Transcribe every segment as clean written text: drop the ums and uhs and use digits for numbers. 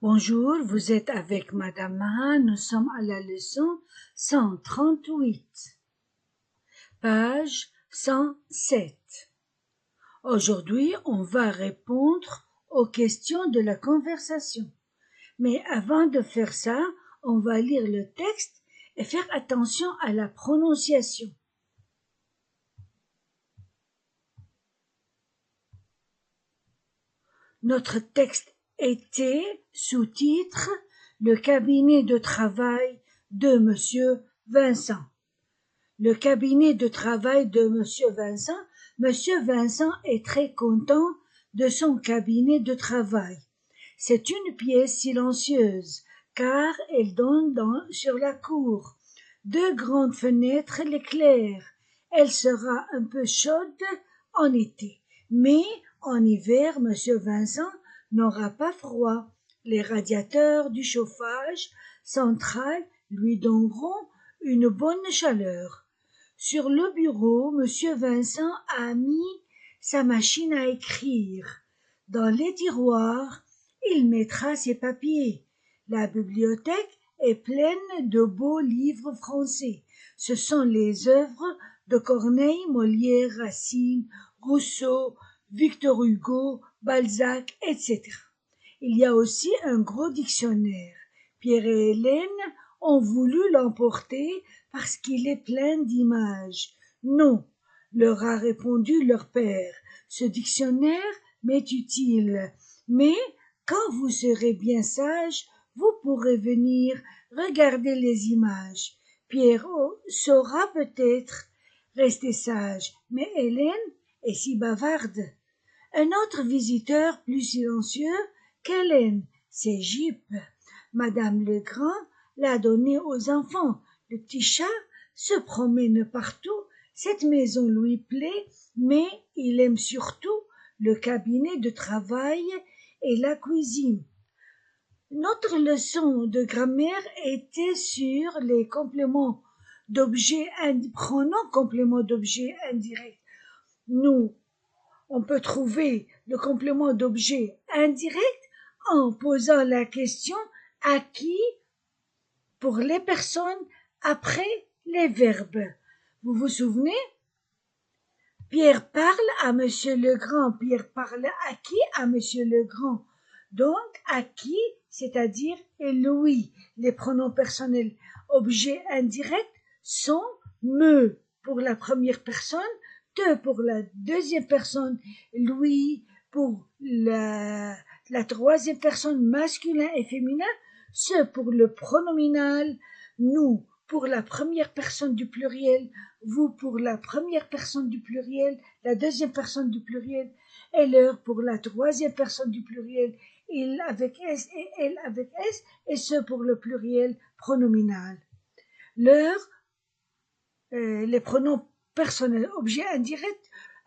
Bonjour, vous êtes avec Madame Maha, nous sommes à la leçon 138, page 107. Aujourd'hui, on va répondre aux questions de la conversation. Mais avant de faire ça, on va lire le texte et faire attention à la prononciation. Notre texte était sous-titre « Le cabinet de travail de Monsieur Vincent ». Le cabinet de travail de Monsieur Vincent. Monsieur Vincent est très content de son cabinet de travail. C'est une pièce silencieuse, car elle donne sur la cour. Deux grandes fenêtres l'éclairent. Elle sera un peu chaude en été, mais en hiver, Monsieur Vincent n'aura pas froid. Les radiateurs du chauffage central lui donneront une bonne chaleur. Sur le bureau, Monsieur Vincent a mis sa machine à écrire. Dans les tiroirs, il mettra ses papiers. La bibliothèque est pleine de beaux livres français. Ce sont les œuvres de Corneille, Molière, Racine, Rousseau, Victor Hugo, Balzac, etc. Il y a aussi un gros dictionnaire. Pierre et Hélène ont voulu l'emporter parce qu'il est plein d'images. Non, leur a répondu leur père. Ce dictionnaire m'est utile, mais quand vous serez bien sage, vous pourrez venir regarder les images. Pierre saura peut-être rester sage, mais Hélène est si bavarde. Un autre visiteur plus silencieux qu'Hélène, c'est Jip. Madame Legrand l'a donné aux enfants. Le petit chat se promène partout. Cette maison lui plaît, mais il aime surtout le cabinet de travail et la cuisine. Notre leçon de grammaire était sur les compléments d'objets, pronoms compléments d'objets indirects. On peut trouver le complément d'objet indirect en posant la question à qui pour les personnes après les verbes. Vous vous souvenez? Pierre parle à Monsieur Legrand. Pierre parle à qui? À Monsieur Legrand. Donc, à qui, c'est-à-dire Louis. Les pronoms personnels objets indirects sont me pour la première personne, te pour la deuxième personne, Louis pour la troisième personne masculin et féminin, ce pour le pronominal, nous pour la première personne du pluriel, vous pour la première personne du pluriel, la deuxième personne du pluriel, et leur pour la troisième personne du pluriel, il avec S et elle avec S, et ce pour le pluriel pronominal. Les pronoms personnels, objets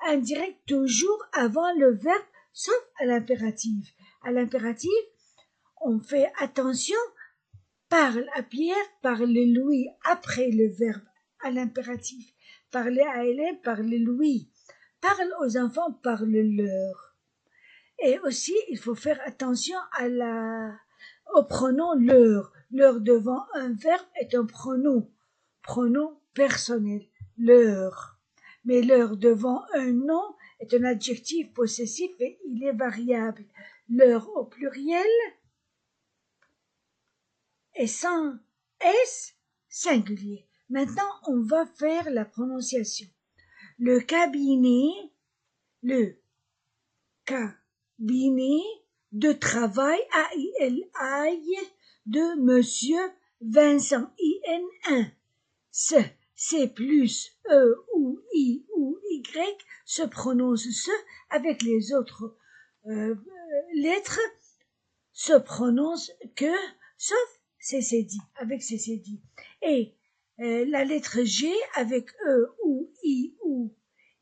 indirects toujours avant le verbe, sauf à l'impératif. À l'impératif, on fait attention, parle à Pierre, parle Louis après le verbe à l'impératif. Parler à Hélène, parle Louis. Parle aux enfants, parle leur. Et aussi, il faut faire attention au pronom leur. Leur devant un verbe est un pronom personnel, leur. Mais leur devant un nom est un adjectif possessif et il est variable. Leur au pluriel est sans S singulier. Maintenant, on va faire la prononciation. Le cabinet de travail A-I-L-I de Monsieur Vincent I-N-1. C plus E ou I ou Y se prononce ce avec les autres lettres se prononce que sauf CCD, avec CCD. Et la lettre G avec E ou I ou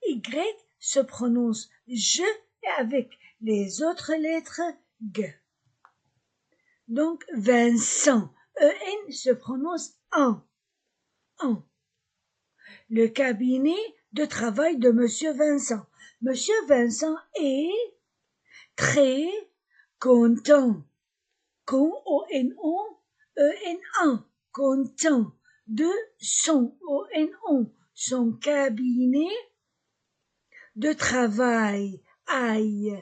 Y se prononce je et avec les autres lettres G. Donc Vincent, EN se prononce en. Le cabinet de travail de Monsieur Vincent. Monsieur Vincent est très content O-N-O, E-N-A, content, de O-N-O, son cabinet de travail, aïe.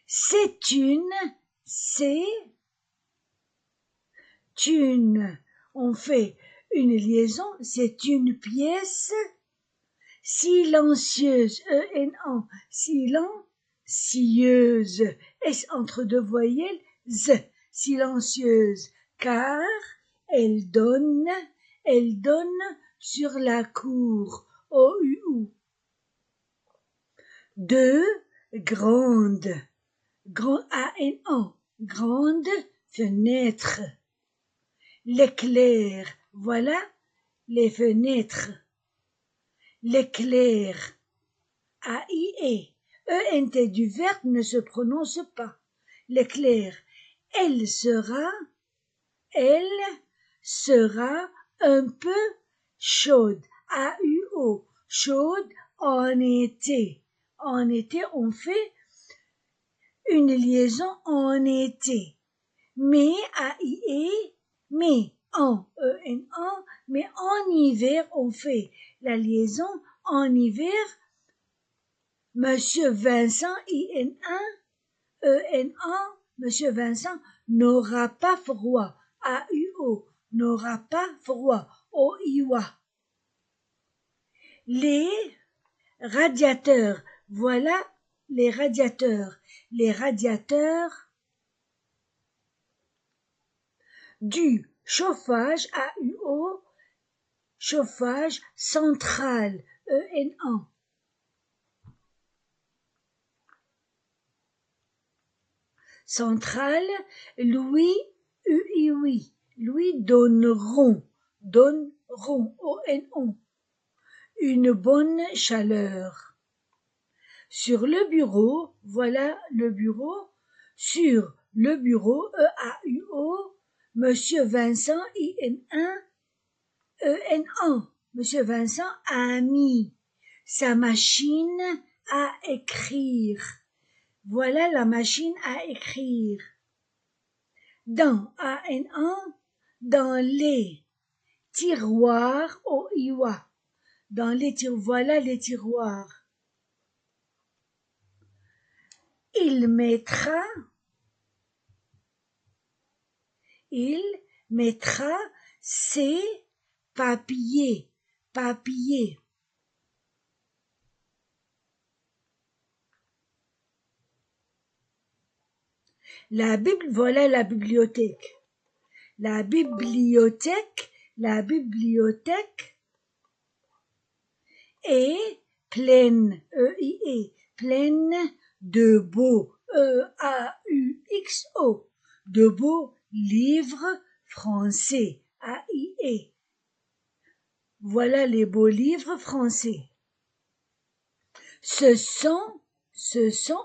C'est une, on fait une liaison, c'est une pièce silencieuse, E-N-A, silencieuse, S entre deux voyelles, Z, silencieuse, car elle donne sur la cour, O-U-U. Deux grandes, A-N-A, grande fenêtre. L'éclair, voilà les fenêtres. L'éclair, A-I-E, E-N-T du verbe ne se prononce pas. L'éclair, elle sera un peu chaude, A-U-O, chaude en été. En été, on fait une liaison en été. Mais, A-I-E, mais, en, E-N-A, mais en hiver, on fait la liaison en hiver. Monsieur Vincent, I-N-A, E-N-A, Monsieur Vincent n'aura pas froid, A-U-O, n'aura pas froid, O-I-W-A. Les radiateurs, voilà les radiateurs. Les radiateurs du chauffage, A-U-O, chauffage central, E-N-A. Central, Louis, U-I-Oui, Louis donneront, O-N-O, une bonne chaleur. Sur le bureau, voilà le bureau, sur le bureau, E-A-U-O, Monsieur Vincent, I-N-A, E-N-A, Monsieur Vincent a mis sa machine à écrire. Voilà la machine à écrire. Dans, A-N-A, dans les tiroirs, O-I-W-A, dans les tiroirs, voilà les tiroirs. Il mettra ses papiers. La Bible, voilà la bibliothèque. La bibliothèque est pleine, E-I-E, pleine de beaux, E-A-U-X-O, de beaux livres français, A-I-E. Voilà les beaux livres français. Ce sont,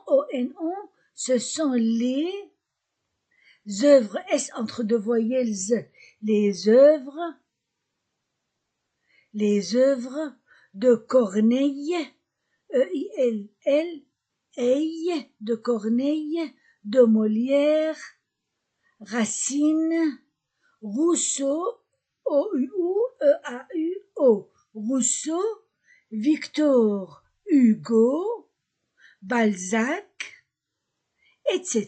O-N-O, ce sont les œuvres, S entre deux voyelles, Z, les œuvres de Corneille, E-I-L-L, de Corneille, de Molière, Racine, Rousseau, O-U-E-A-U-O, Rousseau, Victor Hugo, Balzac, etc.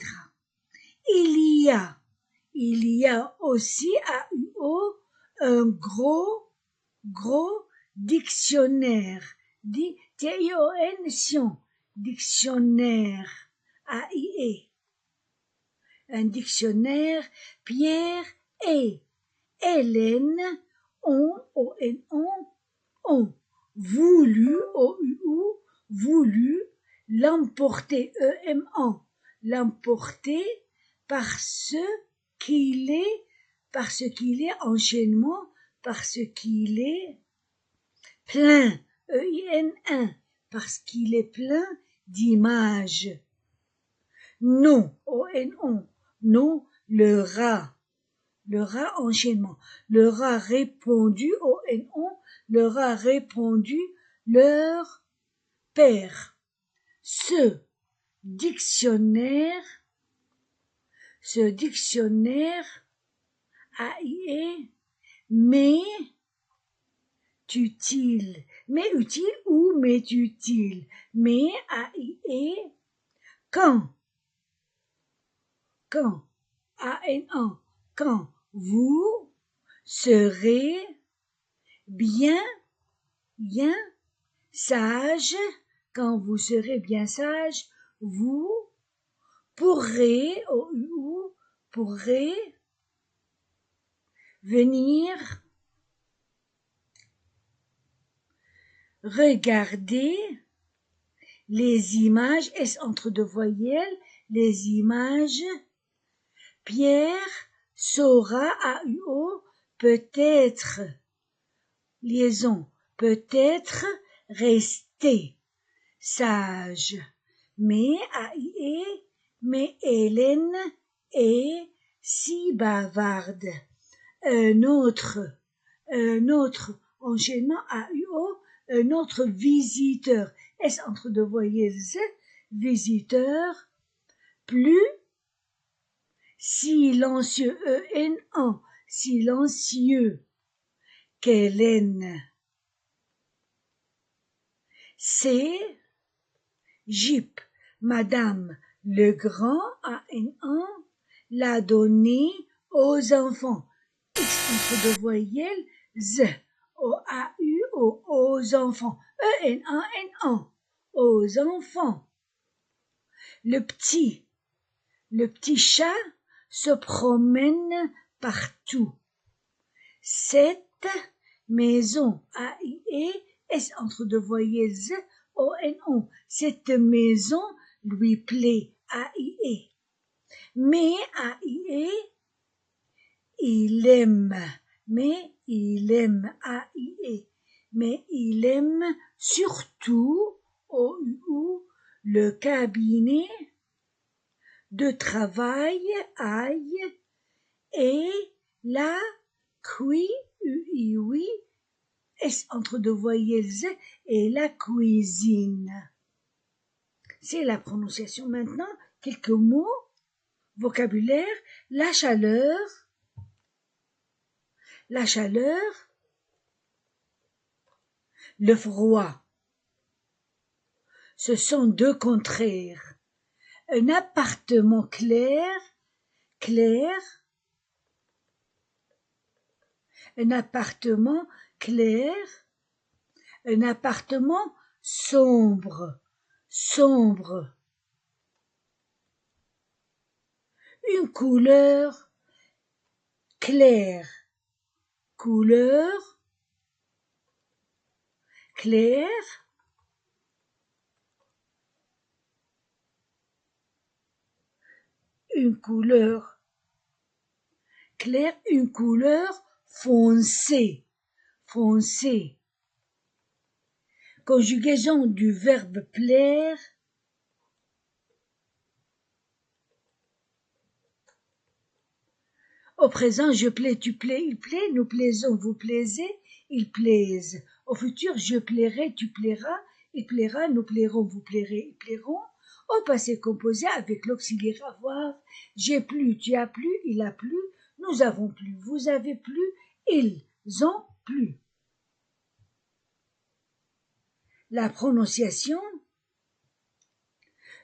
Il y a aussi A-U-O un gros dictionnaire, T-I-O-N, dictionnaire, A-I-E. Un dictionnaire, Pierre et Hélène ont voulu, O-U-U, voulu l'emporter, E-M-A, l'emporter parce qu'il est enchaînement, parce qu'il est plein, E-I-N-1, parce qu'il est plein d'images. Non, O-N-O, non, le rat enchaînement. Le rat répondu, O-N-O, le rat répondu, leur père. Ce dictionnaire Ce dictionnaire AIE m'est utile. Mais utile ou m'est utile. Mais AIE quand A-N-A, quand vous serez bien sage, quand vous serez bien sage, vous pourrez, pourrez venir regarder les images, S entre deux voyelles, les images. Pierre saura, A-U-O, peut-être, liaison, peut-être rester sage. Mais, A-I-E, mais Hélène est si bavarde. Un autre enchaînement, A-U-O, un autre visiteur, S entre deux voyelles, visiteur, plus silencieux, E-N-A, silencieux, qu'Hélène. C'est Gyp, Madame Legrand, A-N-A, l'a donné aux enfants. X entre deux voyelles, Z, O-A-U-O, aux enfants. E-N-A-N-A, aux enfants. Le petit chat se promène partout. Cette maison, A-I-E, S entre deux voyelles, Z, O-N-O, cette maison lui plaît, A-I-E. Mais, A-I-E, il aime, A-I-E, mais il aime surtout, O-U-U, le cabinet de travail, aïe, et la oui, S entre deux voyelles, Z, et la cuisine. C'est la prononciation maintenant. Quelques mots, vocabulaire, la chaleur, le froid. Ce sont deux contraires. Un appartement clair, un appartement clair, un appartement sombre, une couleur claire, une couleur claire, une couleur foncée. Conjugaison du verbe plaire. Au présent, je plais, tu plais, il plaît, nous plaisons, vous plaisez, ils plaisent. Au futur, je plairai, tu plairas, il plaira, nous plairons, vous plairez, ils plairont. Au passé composé avec l'auxiliaire avoir, j'ai plu, tu as plu, il a plu, nous avons plu, vous avez plu, ils ont plu. La prononciation,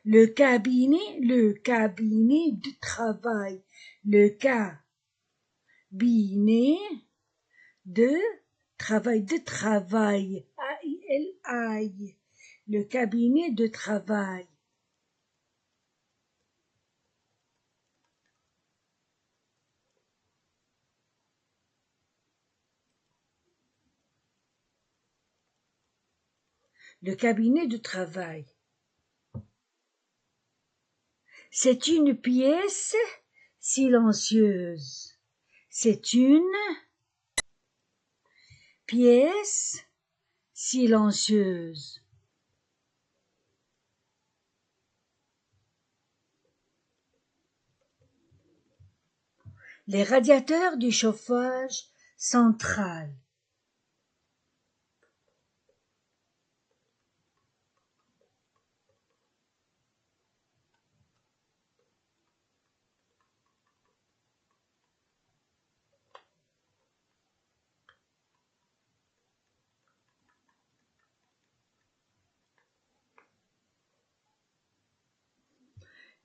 le cabinet de travail, le cabinet de travail, A-I-L-I, le cabinet de travail. Le cabinet de travail. C'est une pièce silencieuse. C'est une pièce silencieuse. Les radiateurs du chauffage central.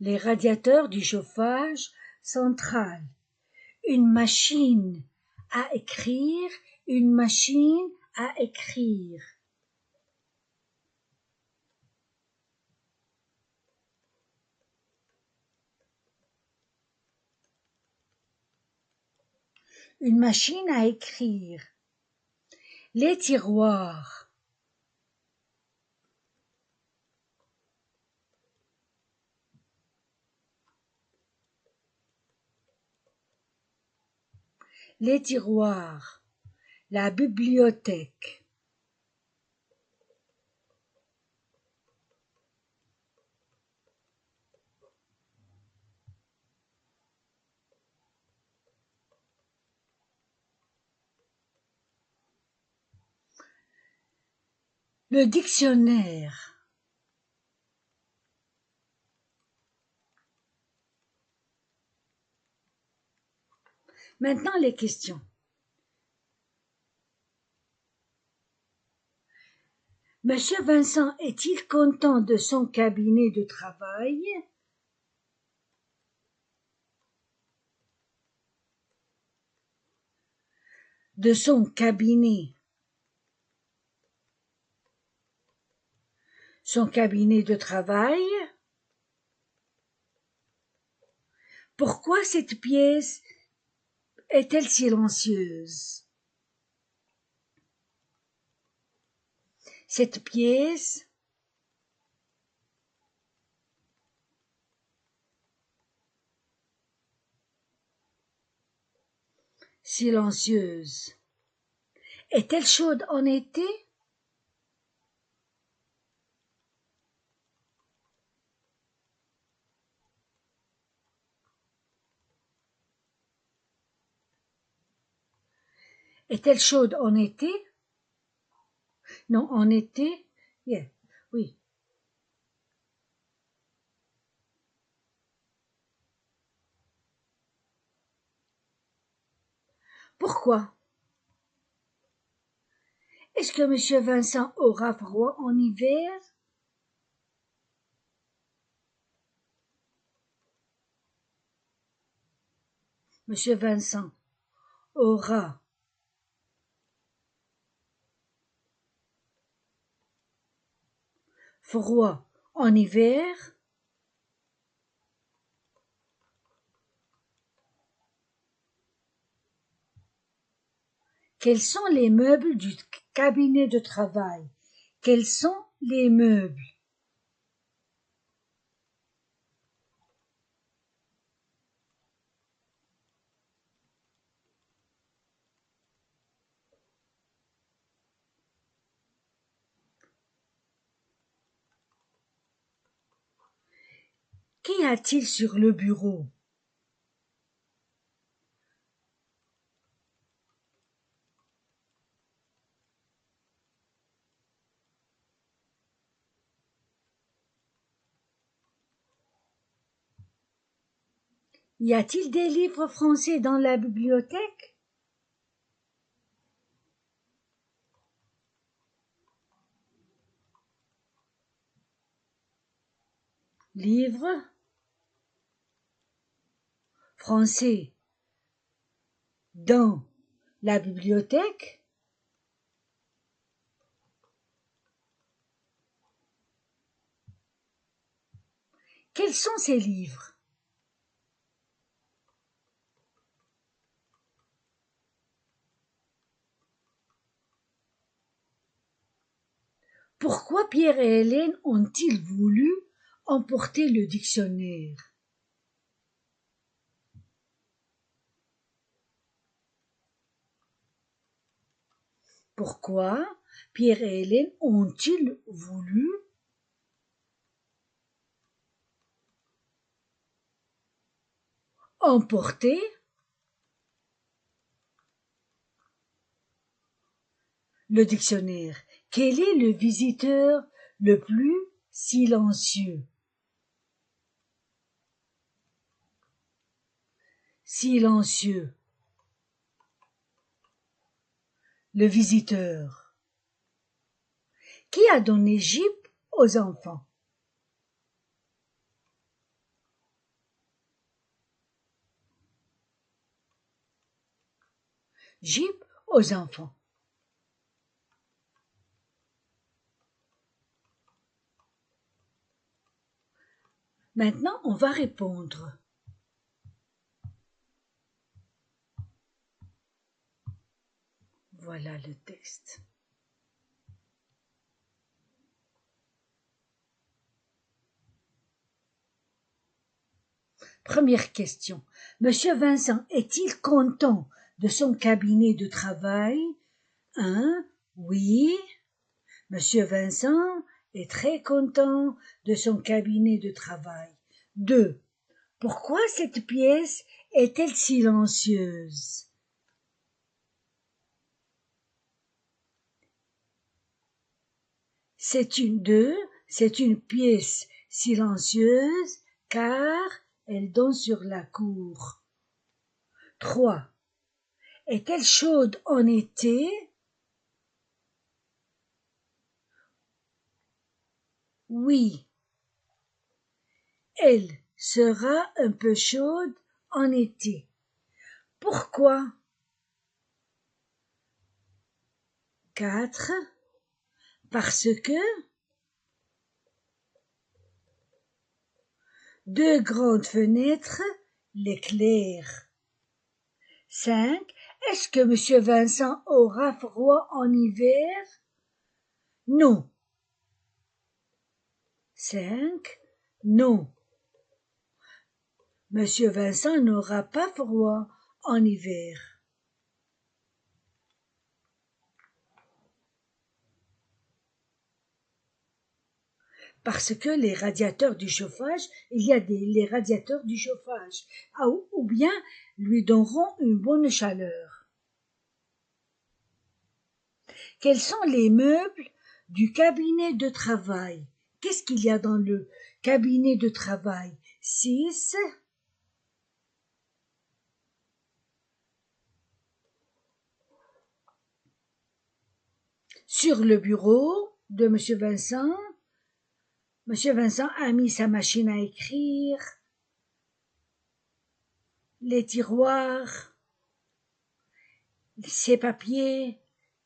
les radiateurs du chauffage central, une machine à écrire, une machine à écrire. Une machine à écrire. Les tiroirs. Les tiroirs. La bibliothèque. Le dictionnaire. Maintenant les questions. Monsieur Vincent est-il content de son cabinet de travail? De son cabinet. Son cabinet de travail. Pourquoi cette pièce est-elle silencieuse? Cette pièce silencieuse est-elle chaude en été? Est-elle chaude en été? Non, en été, yeah, oui. Pourquoi? Est-ce que Monsieur Vincent aura froid en hiver? Monsieur Vincent aura froid en hiver? Quels sont les meubles du cabinet de travail? Quels sont les meubles? Qu'y a-t-il sur le bureau? Y a-t-il des livres français dans la bibliothèque? Livres français dans la bibliothèque? Quels sont ces livres? Pourquoi Pierre et Hélène ont-ils voulu emporter le dictionnaire? Pourquoi Pierre et Hélène ont-ils voulu emporter le dictionnaire? Quel est le visiteur le plus silencieux? Silencieux. Le visiteur. Qui a donné Jeep aux enfants? Jeep aux enfants. Maintenant, on va répondre. Voilà le texte. Première question. Monsieur Vincent est-il content de son cabinet de travail? 1. Oui. Monsieur Vincent est très content de son cabinet de travail. 2. Pourquoi cette pièce est-elle silencieuse? C'est une pièce silencieuse car elle donne sur la cour. 3. Est-elle chaude en été? Oui. Elle sera un peu chaude en été. Pourquoi? 4. Parce que deux grandes fenêtres l'éclairent. 5. Est-ce que monsieur Vincent aura froid en hiver? Non. 5. Non. Monsieur Vincent n'aura pas froid en hiver. Parce que les radiateurs du chauffage, il y a les radiateurs du chauffage, ou bien lui donneront une bonne chaleur. Quels sont les meubles du cabinet de travail? Qu'est-ce qu'il y a dans le cabinet de travail? 6. Sur le bureau de monsieur Vincent a mis sa machine à écrire, les tiroirs, ses papiers,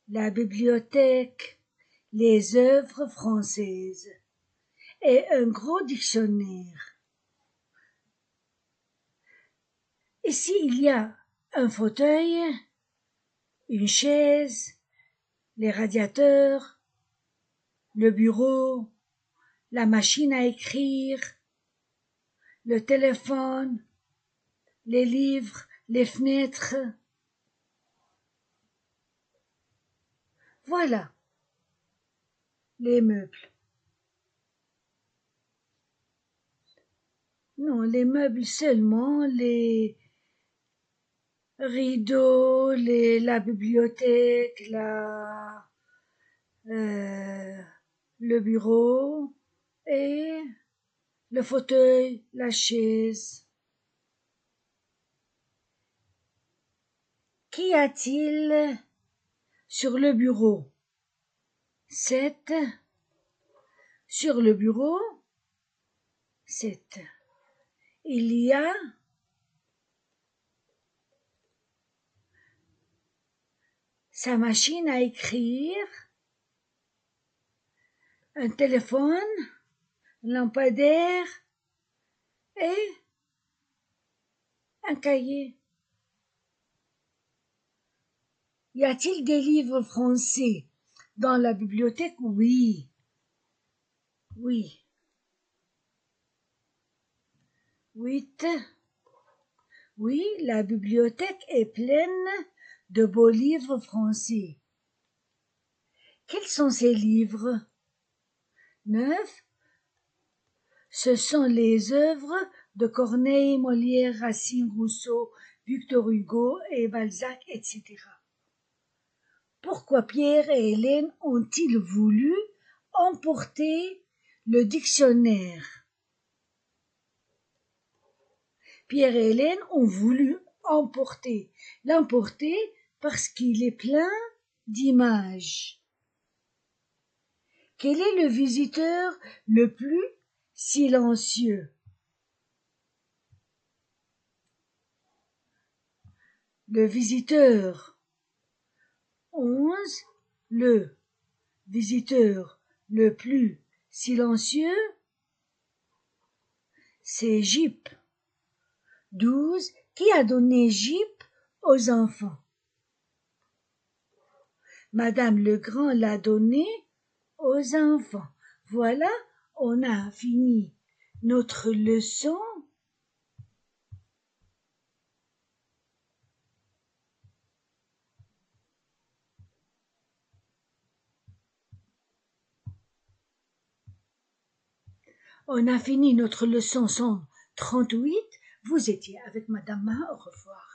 la bibliothèque, les œuvres françaises et un gros dictionnaire. Ici, il y a un fauteuil, une chaise, les radiateurs, le bureau, la machine à écrire, le téléphone, les livres, les fenêtres. Voilà les meubles. Non, les meubles seulement, les rideaux, la bibliothèque, le bureau et le fauteuil, la chaise. Qu'y a-t-il sur le bureau? 7. Sur le bureau, 7. Il y a sa machine à écrire, un téléphone, un lampadaire et un cahier. Y a-t-il des livres français dans la bibliothèque? Oui. Oui. 8. Oui, la bibliothèque est pleine de beaux livres français. Quels sont ces livres? 9. Ce sont les œuvres de Corneille, Molière, Racine, Rousseau, Victor Hugo et Balzac, etc. Pourquoi Pierre et Hélène ont-ils voulu emporter le dictionnaire? Pierre et Hélène ont voulu l'emporter parce qu'il est plein d'images. Quel est le visiteur le plus silencieux? Le visiteur 11. Le visiteur le plus silencieux, c'est Jip. 12. Qui a donné Jip aux enfants? Madame Legrand l'a donné aux enfants. Voilà, on a fini notre leçon. On a fini notre leçon 138. Vous étiez avec Madame Maha. Au revoir.